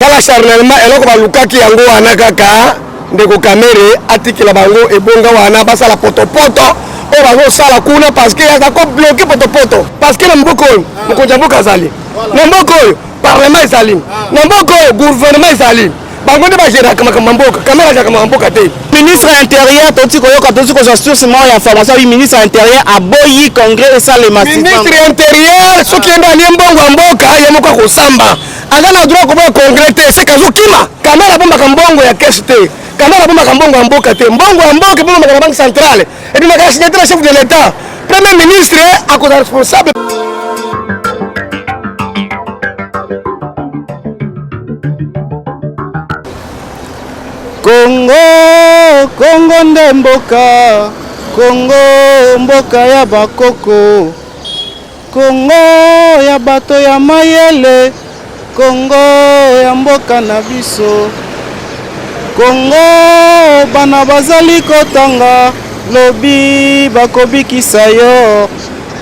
Kala charnellement eloko balukaki yango wana kaka ndeko kamere atikela bango ebonga wana basala potopoto o bazo sala kuna parce que ya ko bloquer potopoto parce que na mboko mokonja mboka azali na mboko parlement ezali na mboko gouvernement ezali bango nde bagera kama mboka kamera ja kama mboka te. Ministre intérieur toti koyoka toti ko source mo ya information oui ministre intérieur aboyi congrès et ça les massifs. Ministre intérieur soki enda ni mbongo mboka yemoko ko samba agana droit ko ba congrès te c'est kazo kima kamera bomba kambongo ya cash te kamera bomba kambongo ya mboka te mbongo ya mboka bomba na banque centrale et puis magana signature chef de l'état premier ministre a ko responsable. Congo nde mboka, Congo mboka ya bakoko, Congo ya bato ya Mayele, Congo ya mboka na biso, Congo bana bazali kotanga, lobi bakobikisa yo.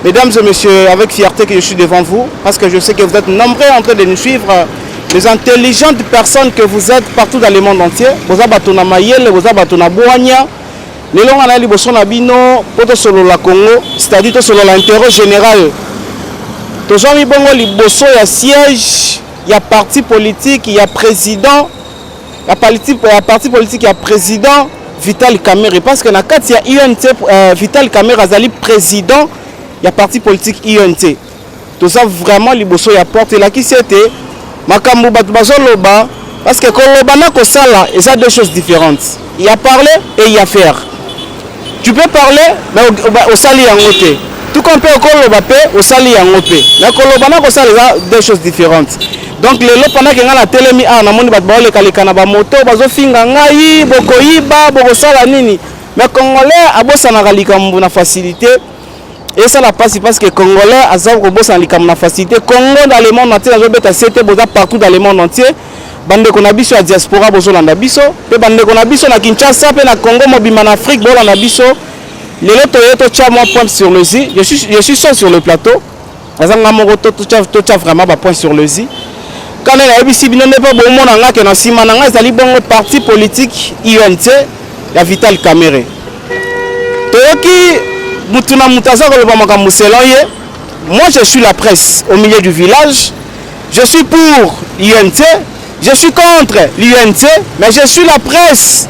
Mesdames et messieurs, avec fierté que je suis devant vous, parce que je sais que vous êtes nombreux en train de nous suivre, les intelligentes personnes que vous êtes partout dans le monde entier. Vous avez battu na Mayele, vous avez battu na Boania. Les longs ana liboso na bino poto solo la Congo, c'est-à-dire solo l'intérêt général. Toujours mi bongo liboso ya siège, il y a parti politique, il y a président, il y a parti politique, il y a président Vital Kamerhe parce que na Kati ya UNT Vital Kamerhe azali président, il y a parti politique UNT. Tout ça vraiment liboso ya porte la qui c'était makambu batu bazoloba parce que koloba na kosala et ça deux choses différentes. Il y a parler et il y a faire. Tu peux parler mais au sali yango te. Tout comme peut koloba pe au sali yango pe. Na koloba na kosala deux choses différentes. Donc les lots pendant que ngala telemi na moni batu ba lekaleka na ba moto bazo finga ngai bokoyiba bokosala nini. Mais congolais abosana likambu na facilité. Et ça la passe parce que Congolais a ça bossa na facilité. Congo dans le monde entier, c'était partout dans le monde entier. Bande qu'on a biso à diaspora bozo landa biso, pe bande qu'on a biso na Kinshasa, pe na Congo mobima en Afrique bo landa biso. Les loto yoto tcha moi point sur le zi. Je suis seul sur le plateau. Azanga moroto to tcha vraiment ba point sur le zi. Quand elle a bisi bino ne pas bon mona nga ke na sima na nga ezali bongo parti politique UNT la Vital Kamerhe. Toyoki Mutu na mutaza ko loba makambo selon ye. Moi je suis la presse au milieu du village. Je suis pour l'UNT, je suis contre l'UNT, mais je suis la presse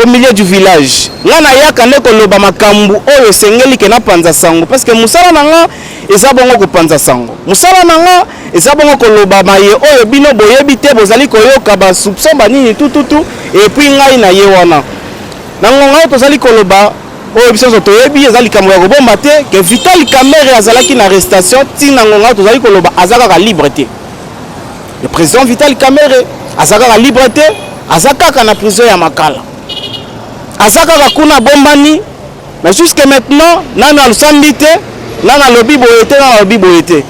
au milieu du village. Là na ya kane ko loba makambo oyo sengeli ke na panza sango parce que musala nanga eza bongo ko panza sango. Musala nanga eza bongo ko loba maye oyo bino boyebi te bozali ko yoka ba soupçon ba nini tout et puis ngai na ye wana. Nangonga tozali ko loba oyo biso toyebi ezali kamwa ya kobomba te que Vital Kamerhe azalaki na arrestation tina ngonga tozali koloba azaka liberté. Le président Vital Kamerhe azaka liberté azaka na prison ya makala. Azaka kuna bombani mais jusqu'à maintenant nana lusambite nana lobi boyete nana lobi boyete.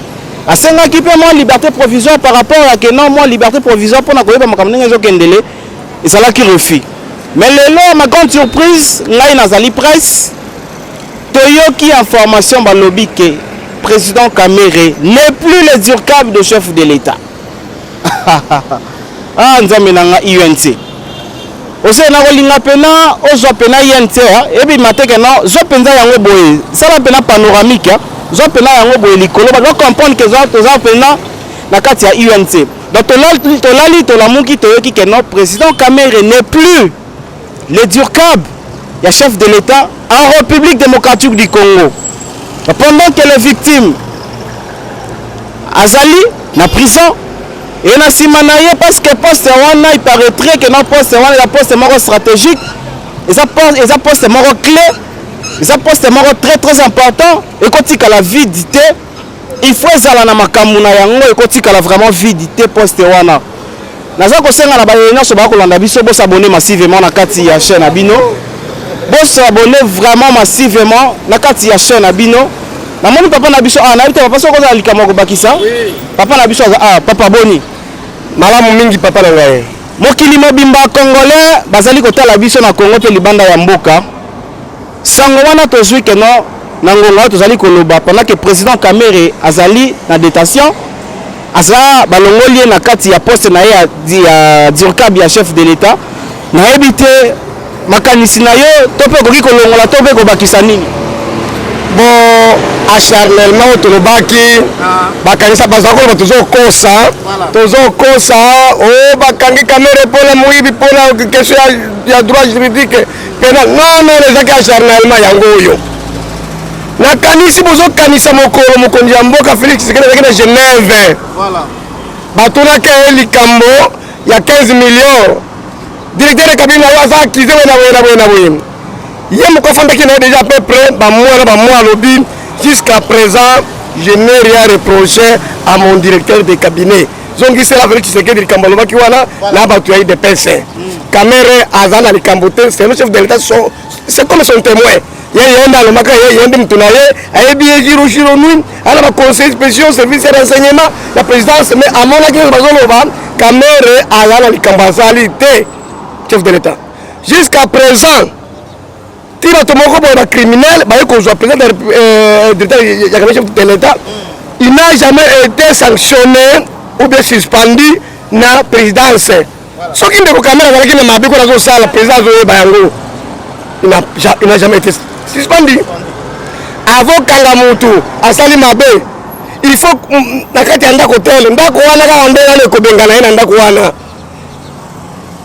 Asenga ki pe moi liberté provisoire par rapport à que non moi liberté provisoire pour na koyeba makambo ngezo kendele ezalaki refus. Mais le ma grande surprise, là nazali presse, toyoki information balobi que président Kamerhe n'est plus le durcable de chef de l'État. Ah nzambe nanga UNT. Ose na kolinga pena ozwa pena UNT et puis mateke na zo penza yango boye. Sala pena panoramique, zo pena yango boye likolo ba doit comprendre que zo pena na kati ya UNT. Donc to la muki toyoki que non président Kamerhe n'est plus le durcable, il y a chef de l'État en République démocratique du Congo. Pendant que les victimes Azali, na prison, et na simanaye parce que poste wana il paraîtrait que na poste wana la poste moro stratégique, et ça poste moro clé, et ça poste moro très important, et quand il y a la vidité, il faut ezala na makambu na yango et quand il y a vraiment vidité poste wana. Naza ko senga na bayena so ba ko landa biso bo s'abonner massivement na Kati ya chaîne abino. Bo s'abonner vraiment massivement na Kati ya chaîne abino. Na moni papa na biso na bité papa soko za likama ko bakisa. Papa na biso papa boni. Malamu mingi papa na ngai. Mokili mobimba congolais bazali ko tala biso na Congo pe libanda ya mboka. Sango wana tozwi ke no na ngonga tozali ko loba pendant que président Kamerhe azali na détention. asa balongoli na kati ya poste na ya dirkab ya chef de l'état na ebite makanisi na yo to pe koki kolongola to pe kobakisa nini bon acharnement tolobaki bakanisa bazakolo tozokosa o bakangi kamere mpona moyibi mpona question ya droit juridique pénal non ezaki acharnement yango oyo nakanisi bozokanisa mokolo mokonzi ya mboka Félix Tshisekedi azalaki na Genève batunaki ye likambo ya 15 millions directeur de cabinet na yo aza akize boye ye moko afandaki na ye déjà à peu près bamois alobi jusqu'à présent je n'ai rien reproché à mon directeur de cabinet zongisela Félix Tshisekedi likambo alobaki wana na bato ya IDPS Kamere aza na likambo te c'est le chef de l'État c'est comme son témoin yenda alomaka yende mutu na ye ayebi ye giroshiro nui ana baconseil spéciaux service ya renseignement ya présidence mais amonaki nyonso bazoloba Kamere aza na likambo asali te chef de l'État jusqu'à présent ti bato moko boye bacriminel baye kozwa président directeur ya chef de l'État il n'a jamais été sanctionné ou bien suspendu na présidence soki ndeko Kamere azalaki na mabe kona azosala président azoyeba yango il n'a jamais été suspendu avant kanga Mutu asali mabe il faut na kati ya ndako tele ndako wana kaka nde wana ekobengana ye na ndako wana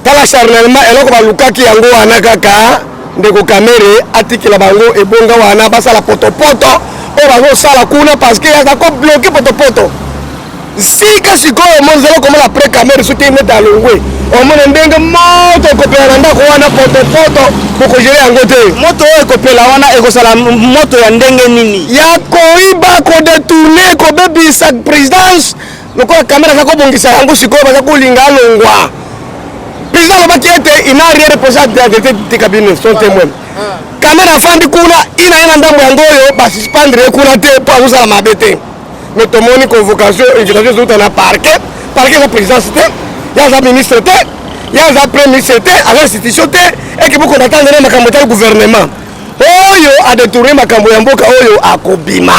tala charnellement eloko balukaki yango wana kaka ndeko Kamere atikela bango ebonga wana basala potopoto oyo bazosala kuna parce que aza ko bloqué potopoto sika sikoyo monzela komona après Kamere soki neti alongwe omona ndenge moto ekopela na ndako wana potopoto bokogere yango te moto oyo ekopela wana ekosala moto ya ndenge nini ya koyiba kodetourne kobebisa présidence lokola Kamere aza kobongisa yango sikoyo baza kolinga alongwa président alobaki ete ina rien reproché à directeur de cabinet son témoin Kamere afandi kuna ina ye na ndambo yango oyo basuspendre ye kuna te mpo azosala mabe te mais tomoni convocation invitation ezouta na parquet eza présidence te yaza ministre te yaza premier ministre te aza institution te ekibuko natandene makambo etali gouvernement oyo adetourne makambo ya mboka oyo akobima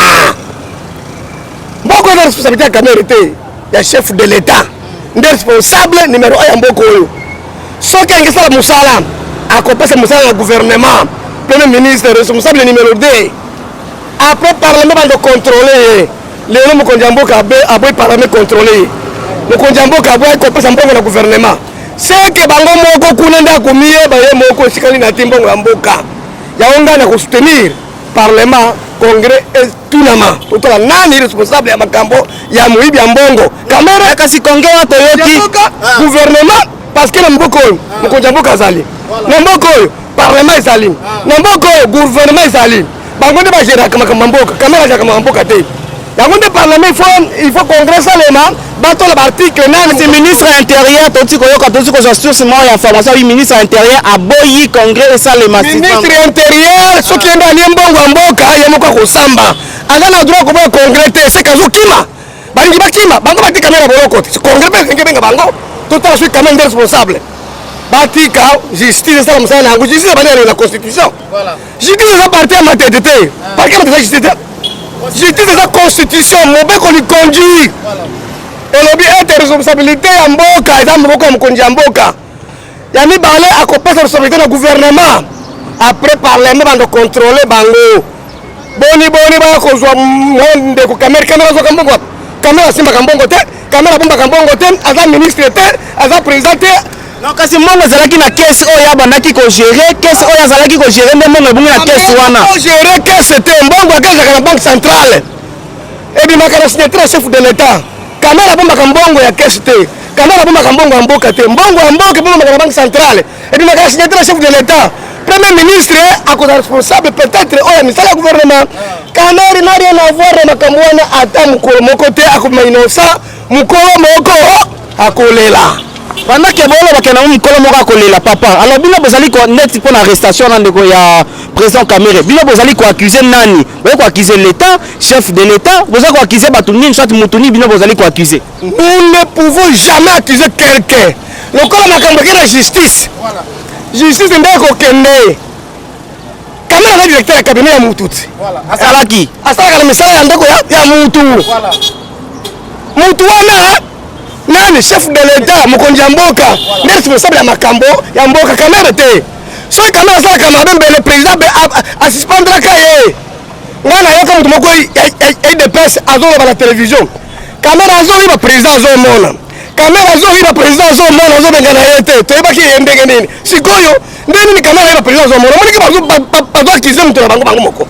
mboka eza responsabilité ya Kamere te ya chef de l'état nde responsable numéro 1 ya mboka oyo soki angesala mosala akopesa mosala na gouvernement premier ministre responsable numéro 2 après parlement bando contrôler ye lelo mokonzi ya mboka aboyi parlement contrôler ye mokonzi ya mboka aboyi kopesa mbongo na gouvernement seke bango moko kuna nde akomi ye baye moko esikali na te mbongo ya mboka yango ngai na kosoutenir parlement congrès etunama totala nani responsable ya makambo ya moyibi ya mbongo Kamere kasi congrès wana toyoki gouvernement parce que na mboka oyo mokonzi ya mboka azali na mboka oyo parlement ezali na mboka oyo gouvernement ezali bango nde bageraka makambo ya mboka Kamere ageraka makambo ya mboka te yango nde parlement il faut congrès salema batola baarticle nani si ministre intérieur toti koyoka toti kozwa source moko ya information wi ministre intérieur aboyi congrès esalema ministre intérieur soki yende alie mbongo ya mboka ye moko akosamba aza na droit koboya congrès te seke azokima balingi bakima bango batika Kamere boloko te congrès mpe elingi benga bango totala soki Kamere nde responsable batika justice esala mosala na yango justice ebandi na constitution justice eza parti ya matete te parke matete justice te justice eza constitution mobeko likonduire elobi ete responsabilité ya mboka eza maboko ya mokonzi ya mboka ya mibale akopesa responsabilité na gouvernement après parlement bando contrôle bango boni baya kozwa ndeko Kamere azwaka mbongo Kamere asimbaka mbongo te Kamere abombaka mbongo te aza ministre te aza président te non kasi mbongo ezalaki na kese oyo abandaki kogere kese oyo azalaki kogere nde mbongo ebongi na kese wana gere kese te mbongo akezaka na banque centrale ebimaka na signature ya chef de l'état Kamere abombaka mbongo ya kese te Kamere abombaka mbongo ya mboka te mbongo ya mboka ebombaka na banque centrale ebimaka na signature ya chef de l'état premier ministre akoza responsable peut-être oyo misala ya gouvernement Kamere na rien à voir na makambo wana ata mokolo moko te akobima innocent mokolo moko akolela pendant que bolo bakena mukolo moko akolela papa alors bino bozali ko net pour l'arrestation na ndeko ya président Kamere bino bozali ko accuser nani bozali ko accuser l'état chef de l'état bozali ko accuser batuni soit mutuni bino bozali ko accuser nous ne pouvons jamais accuser quelqu'un lokola makambo ke na justice voilà justice ndeko kende Kamere na directeur ya cabinet ya Mutu voilà asalaki na misala ya ndeko ya Mutu voilà Mutu wana nani chef de l'état mokonzi ya mboka ni responsable ya makambo ya mboka kamera te soki kamera asalaka mabe le président asispendraka ye nga nayoka moto moko idps azoloba na télévision kamera azoyiba président azomona kamera azoyiba président azomona azobengana ye te toyebaki ye ndenge nini sikoyo nde nini kamera ayiba président azomona omoniki bazoakize moto na bango moko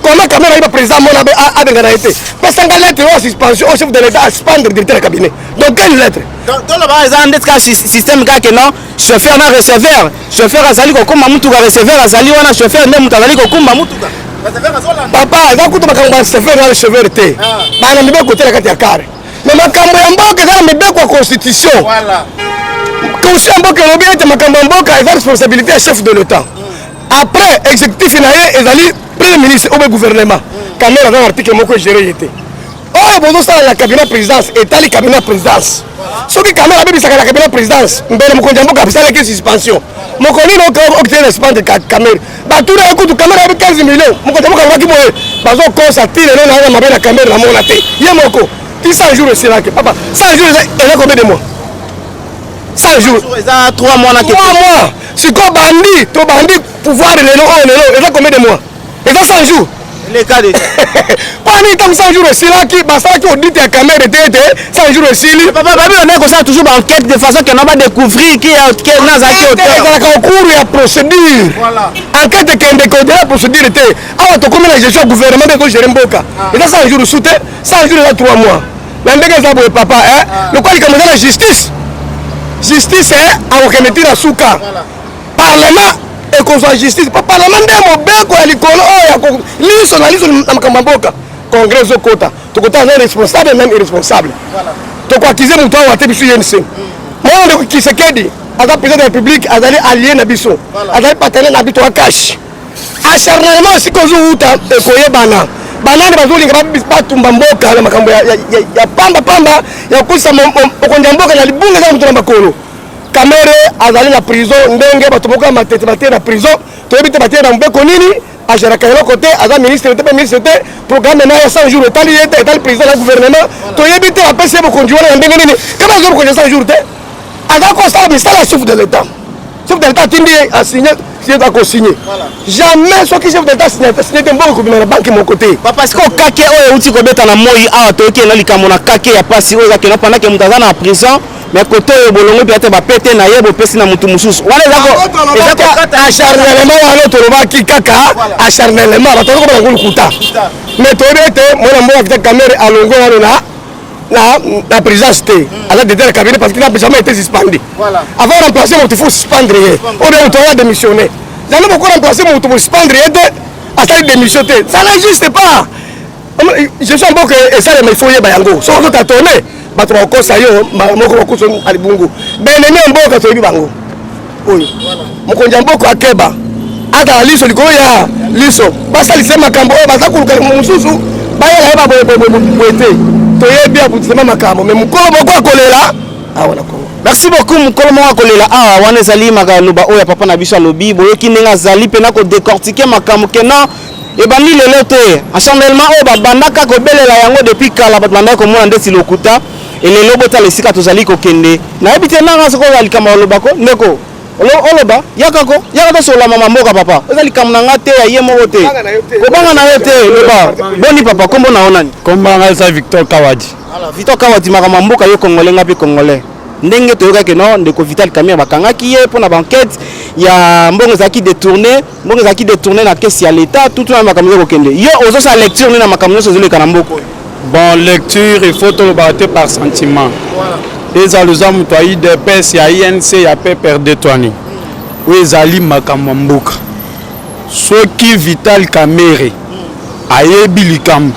comment caméra il va président mon abengana été parce que la lettre de suspension au chef de l'état à suspendre directeur de cabinet donc quelle lettre dans le bas ils ont système Kake non chauffeur na receveur chauffeur azali ko komba mutu ga receveur azali wana chauffeur même mutu azali ko komba mutu ga receveur azola papa za kutu makambo ya chauffeur na receveur te bana mbe ko tela kati ya kare mais makambo ya mboka za mbe ko constitution voilà constitution mboka lobi ete makambo ya mboka est responsabilité à chef de l'état après exécutif na ye ezali premier ministre au gouvernement caméra dans l'article moko géré était oh bozo ça la cabinet présidence et le cabinet présidence ce qui caméra bibi ça la cabinet présidence mbele mokonja mboka bisala ke suspension mokoni no ko octane suspendre caméra ba tout na écoute caméra avec 15 millions mokonja mboka waki boye bazo kosa tire no na mabela caméra na mona te ye moko ti 100 jours c'est là que papa 100 jours et là combien de mois 100 jours ça 3 mois na 3 mois si ko bandi to bandi pouvoir lelo et là combien de mois et ça 100 jours les cas de pas ni tant 100 jours aussi là qui basta qui audite la caméra était 100 jours aussi papa babi on est comme ça toujours enquête de façon qu'on va découvrir qui est dans zaki au cours ya procédure voilà enquête qui est de la procédure était ah to comme la gestion gouvernement de gérer mboka et ça 100 jours sous 100 jours là 3 mois mais ndenge ça boye papa hein le quoi il commence la justice hein à remettre la souka parlement et qu'on soit justice pas parlement de mobeko ya likolo oyo liso na makambo mboka congrès zokota tokota na responsable même irresponsable voilà to ko accuser mutu wa te bisu yense moi on qui se kedi aga président de la république azali allié na biso azali partenaire na bito cash acharnement siko zuuta e koyebana banani bazolinga batumba mboka na makambo ya pamba ya kusa okonja mboka na libunga za mutu na makolo Kamere azali na prison ndenge batomoka matete baté na prison toyebi te baté na mbeko nini agera kaelo côté aza ministre te ministre te programme na ya 100 jours etali yete etali président la gouvernement toyebi te apesi bokonji wana ndenge nini kama zo bokonji 100 jours te aza ko sa misala chef de l'état tindi a signé c'est à co-signer jamais ce qui chef de l'état signé te mboko kubina na banque mon côté parce que Kake oyo uti ko beta na moi a to ke na likambo na Kake ya pasi oyo ke na pendant que mutaza na prison mais côté bolongo peut-être ba péter na yebo pesi na mutu mususu wala ezako acharnement wana to roba ki kaka acharnement ba to ko ba ngulu kuta mais to bete mona mbo akita caméra alongo wana na présidence te ala de der cabinet parce qu'il n'a jamais été suspendu voilà avant remplacer Moto faut suspendre on doit autour démissionner jamais beaucoup remplacer Moto pour suspendre à ta démission ça n'existe pas je suis un peu que ça mais il faut y bayango so on t'a tourné bato bakosa yo moko bakosa alibungu benene mboka toyebi bango oyo mokonzi mboka akeba ata liso likolo ya liso basalisa makambo oyo baza kuluka mosusu bayela yeba boyete toyebi abutisema makambo mais mokolo moko akolela awa na Congo. Merci beaucoup mokolo moko akolela awa wana ezali makaloba oyo papa na biso alobi boyoki ndenge azali pena ko décortiquer makambo kena ebandi lelo te acharnement oyo babandaka kobelela yango depuis kala bato bandaki komona ndesi lokuta elelo Botala esika tozali kokende nayebi te nanga soko oyo likambo olobako ndeko oloba yaka tosola mama mboka papa eza likambo na nga te ya ye moko te kobanga na yo te loba boni papa kombo na yo nani kombo nanga eza Victor Kawadi Victor Kawadi makambo mboka yo congolais nga mpe congolais ndenge toyokaki no ndeko Vital Kamerhe bakangaki ye mpona banquête ya mbongo ezalaki détourné na kesi ya l'état tout na makambo ezokokende yo ozosala lecture nini na makambo nyonso ezoleka na mboka oyo bon lecture il faut toloba te par sentiment ezali oza moto ya UDPS ya INC ya pe perde twani oyo ezali makambo mboka soki Vital Kamerhe ayebi likambo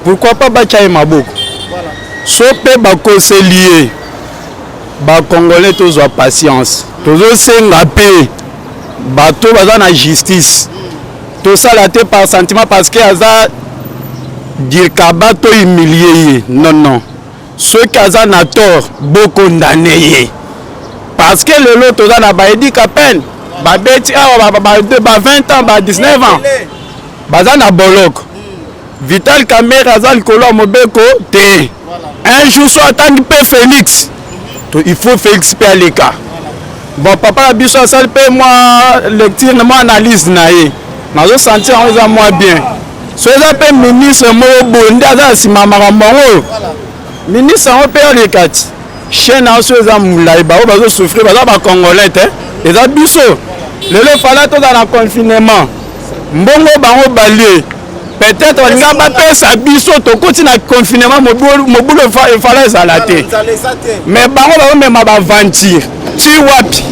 pourquoi pas batya ye maboko so mpe bakoseli ye bakongolais tozwa patience tozosenga mpe bato baza na justice tosala te par sentiment parce que aza dirkaba to humilie ye non soki aza na tort bokondane ye parce que lelo toza na baedika peine babeti awa ba 20 ans ba 19 ans baza na boloko Vital Kamere aza likolo ya mobeko te. Un jour so atangi pe Félix. Il faut Félix pe aleka. Bon papa la biso asali pe moi lecture na moi analyse na ye. Nazo sentir on za moi bien. So eza pe ministre mo bondi aza sima makambo ngo. Ministre on pe aleka ti. Chaîne aso eza mulai ba o bazo souffrir baza ba congolais te. Eza biso. Lelo fala to dans confinement. Mbongo bango balie. Peut-être on n'a pas fait sa biso to continue na confinement mobulo fala ezalate. Mais bango même ba aventure. Ti wapi.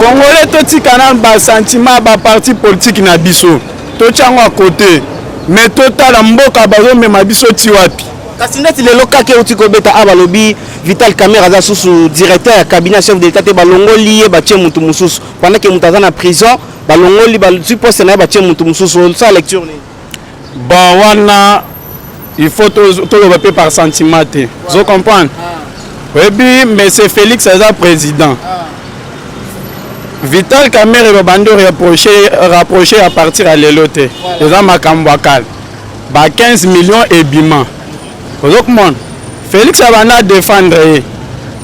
Congolais to tikana ba sentiment ba parti politique na biso. To chango à côté. Mais total mboka bazo même biso ti wapi. Kasi neti lelo Kake uti ko beta abalobi Vital Kamere aza susu directeur ya cabinet chef de l'état te balongo lié ba tie mutu mususu pendant que mutu aza na prison balongo li ba supposé na ba tie mutu mususu ça lecture ni. Bon wana il faut tout le par sentiment. Vous comprenez? Oui, mais c'est Félix Aza président. Vital Kamere va bando rapprocher à partir à l'élote. Les gens makambwakal. Ba 15 millions et bima. Vous comprenez? Félix Abana défendre.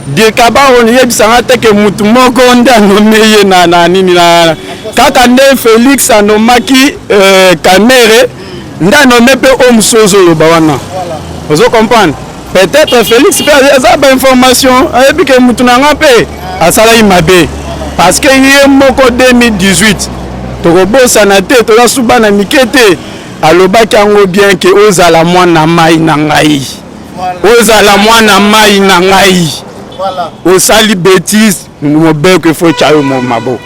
Di kaba on yebisanga te que mutu moko nda nomeye na nini na kaka nde Félix anomaki Kamere nda nommé pe homme sozo bawana. Vous comprenez? Peut-être Félix peut avoir des informations et puis que mutu nanga pe asala imabe parce que yé moko 2018 to robosa na te to la subana mikete alobaki yango bien que ozala mwana mai na ngai. Ozala mwana mai na ngai. Voilà. Au sali bêtise, nous avons que faut changer mon mabo.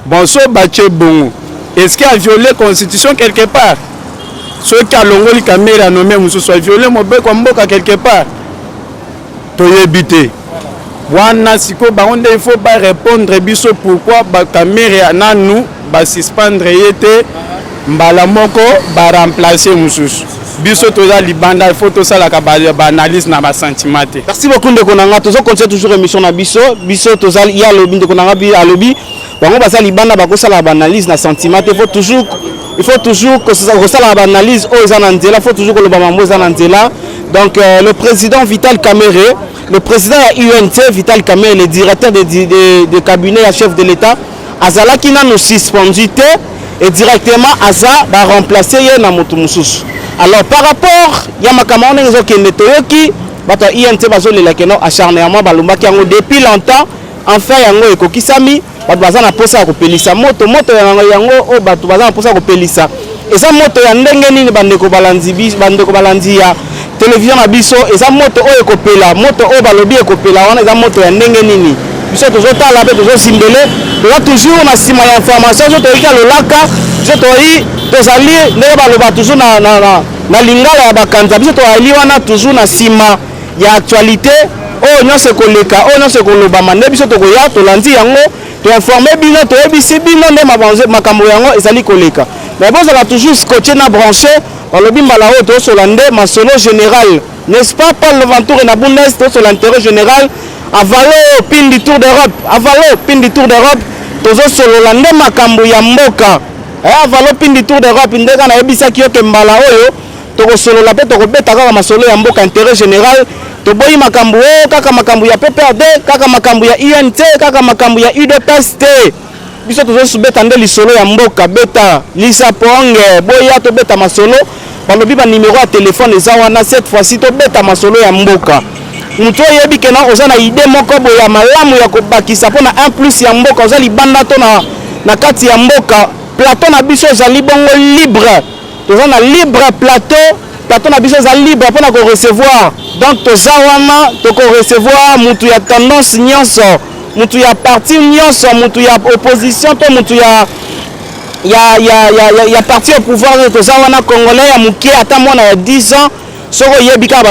Bon, so bache bon. Est-ce qu'il a violé la constitution quelque part? Ceux qui ont l'ongoli caméra nommé monsieur soit violé mon bec comme boka quelque part. To yebité. Wana siko ba onde il faut pas répondre biso pourquoi ba caméra na nous ba suspendre yete mbala moko ba remplacer monsieur. Biso toza libanda il faut to sala ka ba analyse na ba sentiment. Merci beaucoup ndeko nanga tozo continuer toujours émission na biso toza ya lobi ndeko nanga bi alobi bango basa libanda ba ko sala ba analyse na sentiment il faut toujours que ça sala ba analyse o za na nzela faut toujours que le ba mambo za na nzela. Donc le président Vital Kamere, le président de UNT Vital Kamere, le directeur de cabinet à chef de l'État azalaki na nous suspendu et directement aza ba remplacer ye na Moto mususu. Alors par rapport ya makamone ngezo kende toyoki bato INT bazolela keno acharnement balumbaki yango depuis longtemps enfin yango ekokisami bato baza na posa ko pelisa moto yango o bato baza na posa ko pelisa eza moto ya ndenge nini bandeko balandi ya télévision na biso eza moto o ekopela moto o balobi ekopela wana eza moto ya ndenge nini biso tozotala pe tozosimbele toza toujours na sima ya information zo toyiki alolaka biso toyi tozali ndenge baloba toujours na lingala ya bakanza biso toali wana toujours na sima ya actualité oyo nyonso ekoleka oyo nyonso ekolobama nde biso tokoya tolandi yango toinforme bino toyebisi bino nde makambo yango ezali koleka mais bozala toujours scotché na branché balobi mbala oyo tozosola nde masolo général n'est-ce pas Paul Leventure na ABONNEZ tozosola intérêt général avalo pin du tour d'Europe tozosolola nde makambo ya mboka avalo pin du tour d'Europe nde kana yebisaki yo ke mbala oyo tokosolola pe tokobeta kaka masolo ya mboka intérêt général toboyi makambo oyo kaka makambo ya PPRD kaka makambo ya INT kaka makambo ya UDPS te biso tozosubeta nde lisolo ya mboka beta lisa ponge boya tobeta masolo balobi ba numéro ya téléphone eza wana cette fois-ci tobeta masolo ya mboka mutu oyebi kena oza na idée moko boye ya malamu ya kobakisa mpona 1+ ya mboka oza libanda to na kati ya mboka plateau na biso ezali bongo libre toza na libre plateau na biso eza libre mpona korecevoir donc toza wana tokorecevoir mutu ya tendance nyonso mutu ya parti nyonso mutu ya opposition to mutu ya parti au pouvoir toza wana congolais ya muke ata mwana ya 10 ans soko yebi ka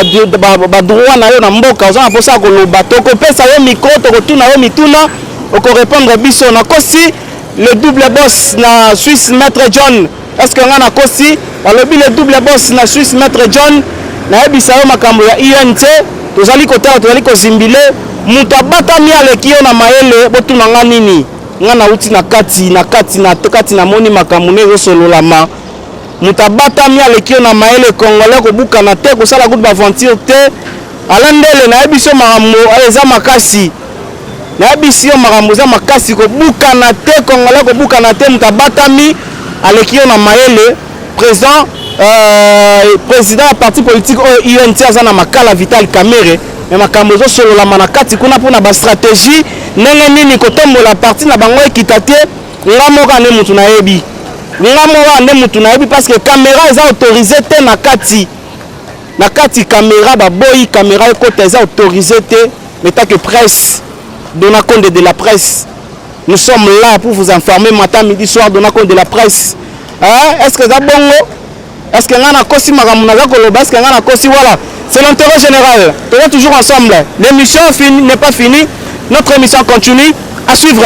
ba droit na yo na mboka oza na posa koloba tokopesa yo micro tokotuna yo mituna okorépondre biso na kosi le double boss na Suisse maître John est-ce que ngana kosi balobi le double boss na Suisse maître John na yebisa yo makambo ya UNT tozali kotala tozali kozimbile mutu Abatami Alekiyo na Mayele botuna nga nini ngana uti na kati na moni makambo ne ezosololama Mutu Abatami Alekiyo na Mayele Congolais ko bukana te ko sala good aventure te alandele na biso makambo eza makasi na biso makambo eza makasi ko bukana te Congolais ko bukana te Mutu Abatami Alekiyo na Mayele président ya parti politique UNT aza na makala Vital Kamere mais makambo zo solo la manakati kuna pona ba stratégie ndenge nini kotombola parti na bango ekita te ngamo ka ne mutu na yebi ngamo wa ne mutu na yebi parce que caméra eza autorisé te na kati caméra ba boyi caméra ekota eza autorisé te mais tant que presse donna compte de la presse nous sommes là pour vous informer matin midi soir donna compte de la presse est-ce que ça bongo est-ce que ngana kosi makambo naza koloba est-ce que ngana kosi voilà c'est l'intérêt général on est toujours ensemble l'émission n'est pas finie notre émission continue à suivre.